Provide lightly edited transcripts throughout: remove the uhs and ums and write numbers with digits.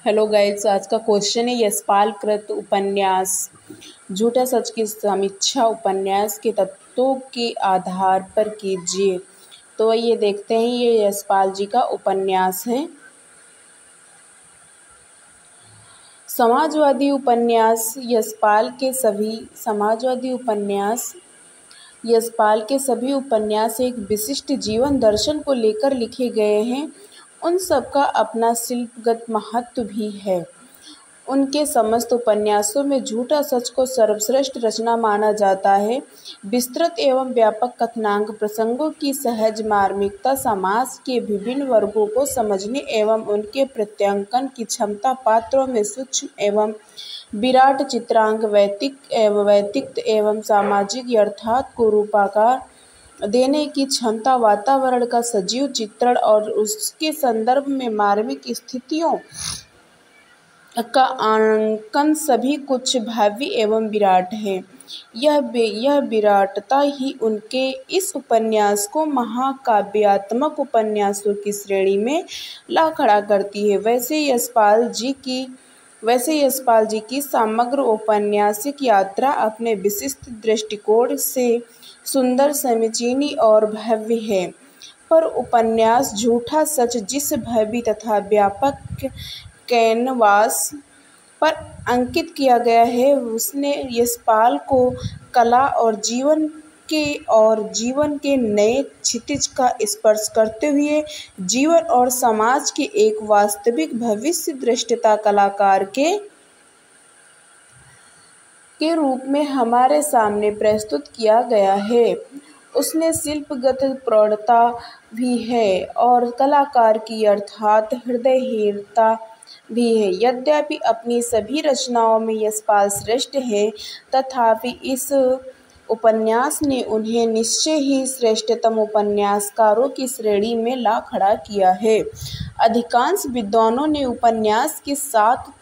Hello guys, आज का question है यशपाल कृत उपन्यास झूठा सच की समीक्षा उपन्यास के तत्वों के आधार पर कीजिए। तो ये देखते हैं, ये यशपाल जी का उपन्यास है। समाजवादी उपन्यास यशपाल के सभी उपन्यास एक विशिष्ट जीवन दर्शन को लेकर लिखे गए हैं। उन सबका अपना शिल्पगत महत्व भी है। उनके समस्त उपन्यासों में झूठा सच को सर्वश्रेष्ठ रचना माना जाता है। विस्तृत एवं व्यापक कथनांक प्रसंगों की सहज मार्मिकता, समाज के विभिन्न वर्गों को समझने एवं उनके प्रत्यांकन की क्षमता, पात्रों में सूक्ष्म एवं विराट चित्रांक, व्यक्तित्व एवं सामाजिक यथार्थ को रूपाकार देने की क्षमता, वातावरण का सजीव चित्रण और उसके संदर्भ में मार्मिक स्थितियों का अंकन, सभी कुछ भव्य एवं विराट है। यह विराटता ही उनके इस उपन्यास को महाकाव्यात्मक उपन्यासों की श्रेणी में ला खड़ा करती है। वैसे यशपाल जी की समग्र औपन्यासिक यात्रा अपने विशिष्ट दृष्टिकोण से सुंदर, समीचीन और भव्य है। पर उपन्यास झूठा सच जिस भव्य तथा व्यापक कैनवास पर अंकित किया गया है, उसने यशपाल को कला और जीवन के नए क्षितिज का स्पर्श करते हुए जीवन और समाज के एक वास्तविक भविष्य दृष्टता कलाकार के रूप में हमारे सामने प्रस्तुत किया गया है। उसमें शिल्पगत प्रौढ़ता भी है और कलाकार की अर्थात हृदयहीनता भी है। यद्यपि अपनी सभी रचनाओं में यशपाल श्रेष्ठ है, तथापि इस उपन्यास ने उन्हें निश्चय ही श्रेष्ठतम उपन्यासकारों की श्रेणी में ला खड़ा किया है। अधिकांश विद्वानों ने उपन्यास के 7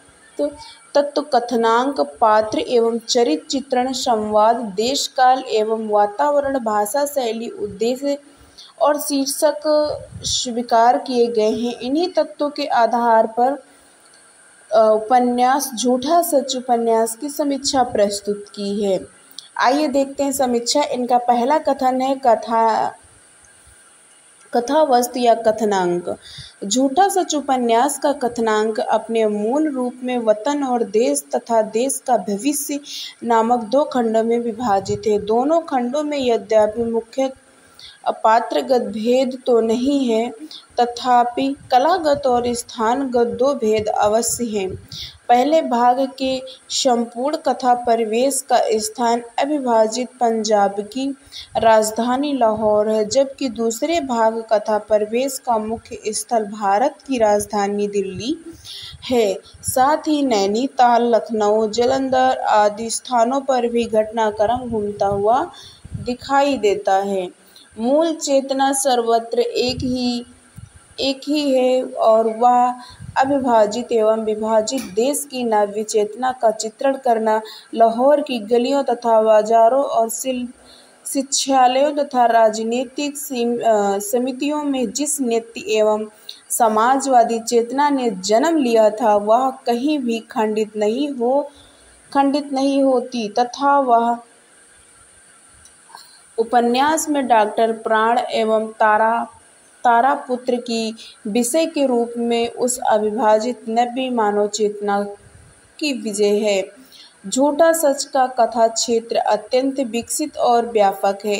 तत्व, कथनांक, पात्र एवं चरित्र चित्रण, संवाद, देश काल एवं वातावरण, भाषा शैली, उद्देश्य और शीर्षक स्वीकार किए गए हैं। इन्हीं तत्वों के आधार पर उपन्यास झूठा सच उपन्यास की समीक्षा प्रस्तुत की है। आइए देखते हैं समीक्षा। इनका पहला कथन है कथावस्तु या कथनांक। झूठा सच उपन्यास का कथनांक अपने मूल रूप में वतन और देश तथा देश का भविष्य नामक 2 खंडों में विभाजित है। दोनों खंडों में यद्यपि मुख्य पात्रगत भेद तो नहीं है, तथापि कलागत और स्थानगत 2 भेद अवश्य हैं। पहले भाग के संपूर्ण कथा परिवेश का स्थान अविभाजित पंजाब की राजधानी लाहौर है, जबकि दूसरे भाग कथा परिवेश का मुख्य स्थल भारत की राजधानी दिल्ली है। साथ ही नैनीताल, लखनऊ, जालंधर आदि स्थानों पर भी घटनाक्रम घूमता हुआ दिखाई देता है। मूल चेतना सर्वत्र एक ही है और वह अविभाजित एवं विभाजित देश की नव्य चेतना का चित्रण करना। लाहौर की गलियों तथा बाजारों और शिक्षालयों तथा राजनीतिक समितियों में जिस नीति एवं समाजवादी चेतना ने जन्म लिया था, वह कहीं भी खंडित नहीं होती तथा वह उपन्यास में डॉक्टर प्राण एवं तारापुत्र की विषय के रूप में उस अविभाजित नव्य मानव चेतना की विजय है। झूठा सच का कथा क्षेत्र अत्यंत विकसित और व्यापक है।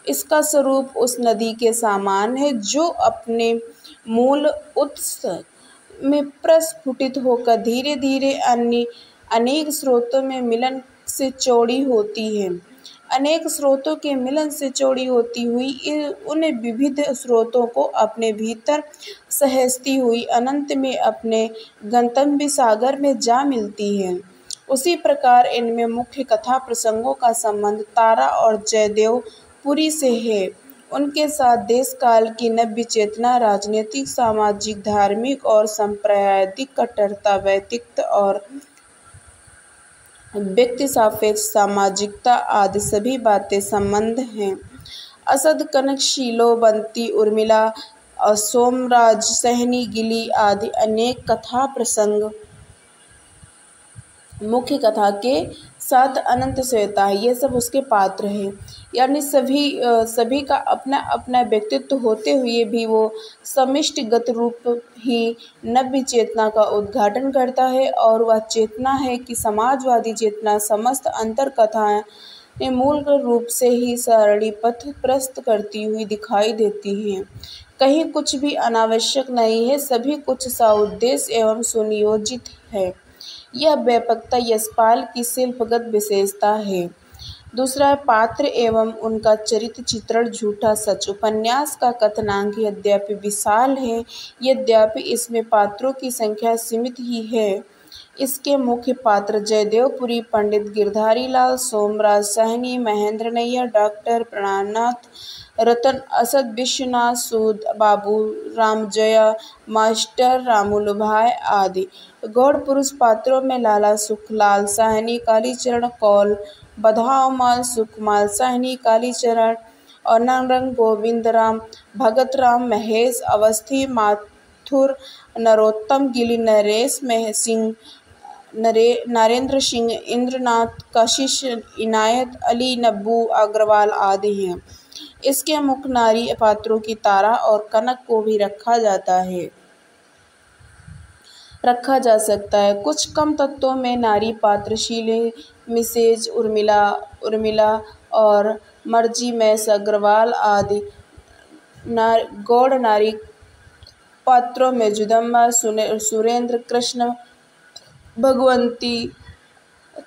इसका स्वरूप उस नदी के समान है जो अपने मूल उत्स में प्रस्फुटित होकर धीरे धीरे अनेक स्रोतों में मिलन से चौड़ी होती है। अनेक स्रोतों के मिलन से चौड़ी होती हुई उन विविध स्रोतों को अपने भीतर सहेजती हुई अनंत में अपने गंतव्य सागर में जा मिलती है। उसी प्रकार इनमें मुख्य कथा प्रसंगों का संबंध तारा और जयदेवपुरी से है। उनके साथ देश काल की नव्य चेतना, राजनीतिक, सामाजिक, धार्मिक और सांप्रदायिक कट्टरता, व्यक्तित्व और व्यक्ति सापेक्ष सामाजिकता आदि सभी बातें संबंध हैं। असद, कनक, शीलो, बंती, उर्मिला, सोमराज सहनी गिली आदि अनेक कथा प्रसंग मुख्य कथा के साथ अनंत श्वेता है, ये सब उसके पात्र हैं। यानी सभी का अपना अपना व्यक्तित्व होते हुए भी वो समष्टिगत रूप ही नव्य चेतना का उद्घाटन करता है, और वह चेतना है कि समाजवादी चेतना समस्त अंतर कथाएं मूल रूप से ही सरणी पथ प्रस्त करती हुई दिखाई देती हैं। कहीं कुछ भी अनावश्यक नहीं है, सभी कुछ सउद्देश्य एवं सुनियोजित है। यह व्यापकता यशपाल की शिल्पगत विशेषता है। दूसरा है पात्र एवं उनका चरित्र चित्रण झूठा सच। उपन्यास का कथनांक यद्यपि विशाल है, यद्यपि इसमें पात्रों की संख्या सीमित ही है। इसके मुख्य पात्र जयदेवपुरी, पंडित गिरधारी लाल, सोमराज सहनी, महेंद्र नैयर, डॉक्टर प्राणनाथ, रतन, असद, विश्वनाथ सूद, बाबू राम जया, मास्टर रामुलु भाई आदि। गौड़ पुरुष पात्रों में लाला सुखलाल साहनी, कालीचरण कौल, बधावमाल सुखमाल साहनी, कालीचरण और नंगरंग गोविंद राम, भगत राम, महेश अवस्थी, माथुर नरोत्तम गिली, नरेश सिंह, नरेंद्र सिंह, इंद्रनाथ, कशिश, इनायत अली, नब्बू अग्रवाल आदि हैं। इसके मुख्य नारी पात्रों की तारा और कनक को भी रखा जा सकता है। कुछ कम तत्वों में नारी पात्र शीले, मिसेज उर्मिला और मर्जी मैस अग्रवाल आदि। गौड़ नारी पात्रों में जुदम्बा, सुरेंद्र, कृष्ण, भगवंती,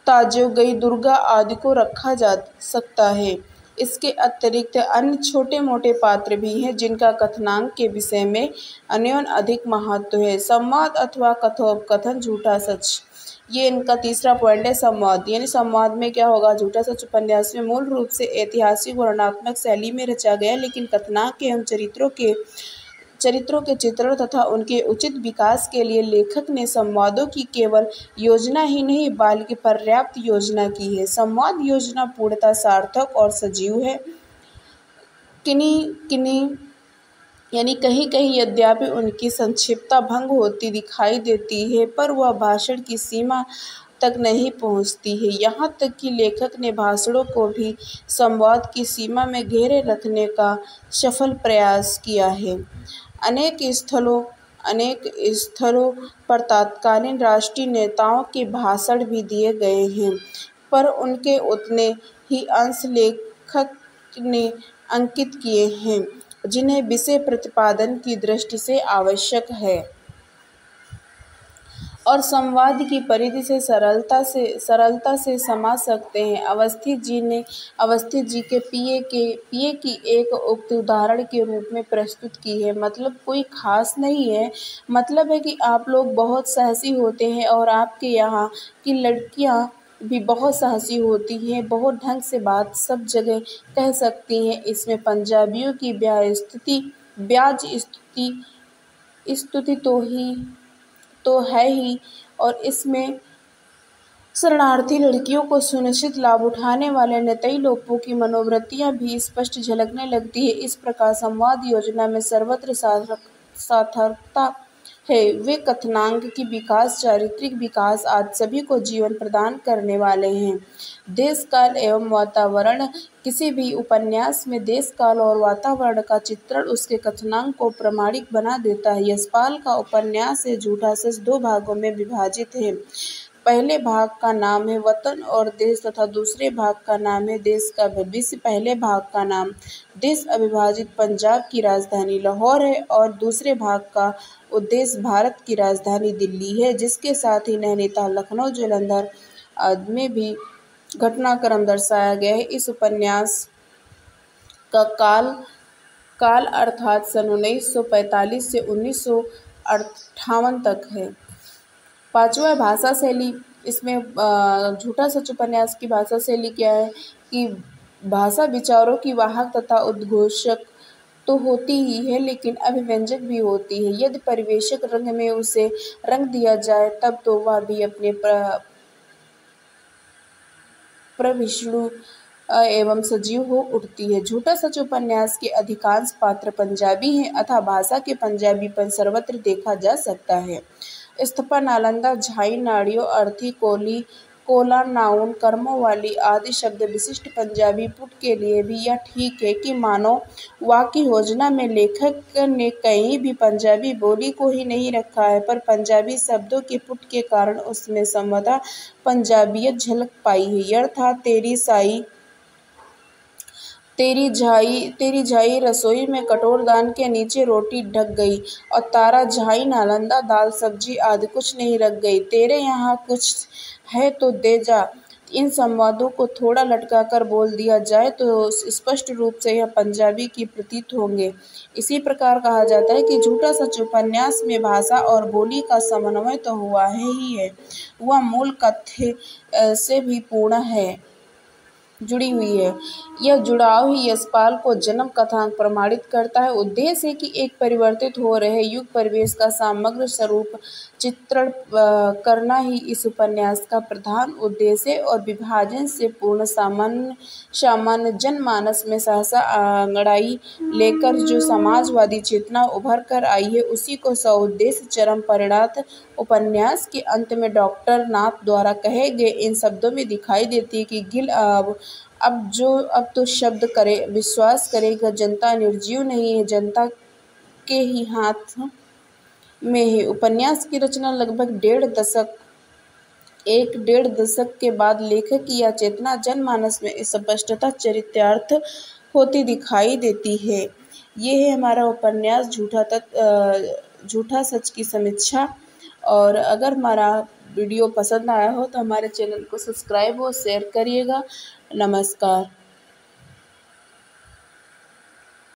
ताजो गई, दुर्गा आदि को रखा जा सकता है। इसके अतिरिक्त अन्य छोटे मोटे पात्र भी हैं जिनका कथनांक के विषय में अन्योन अधिक महत्व है। संवाद अथवा कथोपकथन झूठा सच, ये इनका तीसरा पॉइंट है। संवाद यानी संवाद में क्या होगा, झूठा सच उपन्यास में मूल रूप से ऐतिहासिक वर्णनात्मक शैली में रचा गया, लेकिन कथनांक एवं चरित्रों के चित्रण तथा उनके उचित विकास के लिए लेखक ने संवादों की केवल योजना ही नहीं बल्कि पर्याप्त योजना की है। संवाद योजना पूर्णतः सार्थक और सजीव है। कहीं कहीं यद्यपि उनकी संक्षिप्तता भंग होती दिखाई देती है, पर वह भाषण की सीमा तक नहीं पहुंचती है। यहाँ तक कि लेखक ने भाषणों को भी संवाद की सीमा में घेरे रखने का सफल प्रयास किया है। अनेक स्थलों पर तत्कालीन राष्ट्रीय नेताओं के भाषण भी दिए गए हैं, पर उनके उतने ही अंश लेखक ने अंकित किए हैं जिन्हें विषय प्रतिपादन की दृष्टि से आवश्यक है और संवाद की परिधि से सरलता से समझ सकते हैं। अवस्थी जी के पिए की एक उक्त उदाहरण के रूप में प्रस्तुत की है। मतलब कोई खास नहीं है, मतलब है कि आप लोग बहुत साहसी होते हैं और आपके यहाँ की लड़कियाँ भी बहुत साहसी होती हैं, बहुत ढंग से बात सब जगह कह सकती हैं। इसमें पंजाबियों की ब्याज स्तुति तो है ही, और इसमें शरणार्थी लड़कियों को सुनिश्चित लाभ उठाने वाले नेतई लोगों की मनोवृत्तियां भी स्पष्ट झलकने लगती है। इस प्रकार संवाद योजना में सर्वत्र सार्थकता है। वे कथनांक की विकास, चारित्रिक विकास आदि सभी को जीवन प्रदान करने वाले हैं। देश काल एवं वातावरण, किसी भी उपन्यास में देश काल और वातावरण का चित्रण उसके कथनांक को प्रमाणिक बना देता है। यशपाल का उपन्यास है झूठा सच दो भागों में विभाजित है। पहले भाग का नाम है वतन और देश तथा दूसरे भाग का नाम है देश का भविष्य। पहले भाग का नाम देश अविभाजित पंजाब की राजधानी लाहौर है और दूसरे भाग का उद्देश्य भारत की राजधानी दिल्ली है, जिसके साथ ही नैनीताल, लखनऊ, जालंधर आदि में भी घटनाक्रम दर्शाया गया है। इस उपन्यास का काल अर्थात सन 1945 से 1958 तक है। पांचवा भाषा शैली, इसमें झूठा सच उपन्यास की भाषा शैली क्या है कि भाषा विचारों की वाहक तथा उद्घोषक तो होती ही है, लेकिन अभिव्यंजक भी होती है। यदि परिवेशक रंग में उसे रंग दिया जाए तब तो वह भी अपने प्रविष्णु एवं सजीव हो उठती है। झूठा सच उपन्यास के अधिकांश पात्र पंजाबी हैं अतः भाषा के पंजाबीपन सर्वत्र देखा जा सकता है। स्थपा, नालंदा, झाई, नाड़ियों, अर्थी, कोली, कोला, नाउन, कर्मों वाली आदि शब्द विशिष्ट पंजाबी पुट के लिए भी यह ठीक है कि मानव वाक्य योजना में लेखक ने कहीं भी पंजाबी बोली को ही नहीं रखा है, पर पंजाबी शब्दों के पुट के कारण उसमें संवदा पंजाबियत झलक पाई है। अर्थात तेरी झाई रसोई में कटोरदान के नीचे रोटी ढक गई और तारा झाई नालंदा दाल सब्जी आदि कुछ नहीं रख गई। तेरे यहाँ कुछ है तो दे जा। इन संवादों को थोड़ा लटका कर बोल दिया जाए तो स्पष्ट रूप से यह पंजाबी की प्रतीत होंगे। इसी प्रकार कहा जाता है कि झूठा सच उपन्यास में भाषा और बोली का समन्वय तो हुआ ही है, वह मूल कथ्य से भी पूर्ण है, जुड़ी हुई है। यह जुड़ाव ही यशपाल को जन्म कथांक प्रमाणित करता है। उद्देश्य है कि एक परिवर्तित हो रहे युग परिवेश का समग्र स्वरूप चित्रण करना ही इस उपन्यास का प्रधान उद्देश्य है और विभाजन से पूर्ण सामान्य जनमानस में सहसा अंगड़ाई लेकर जो समाजवादी चेतना उभर कर आई है उसी को सउद्देश्य चरम परिणत उपन्यास के अंत में डॉक्टर नाथ द्वारा कहे गए इन शब्दों में दिखाई देती है कि गिल अब तो शब्द करे विश्वास करेगा, जनता निर्जीव नहीं है, जनता के ही हाथ में है। उपन्यास की रचना लगभग डेढ़ दशक के बाद लेखक की यह चेतना जनमानस में स्पष्टतः चरितार्थ होती दिखाई देती है। ये है हमारा उपन्यास झूठा सच की समीक्षा। और अगर हमारा वीडियो पसंद आया हो तो हमारे चैनल को सब्सक्राइब और शेयर करिएगा। नमस्कार।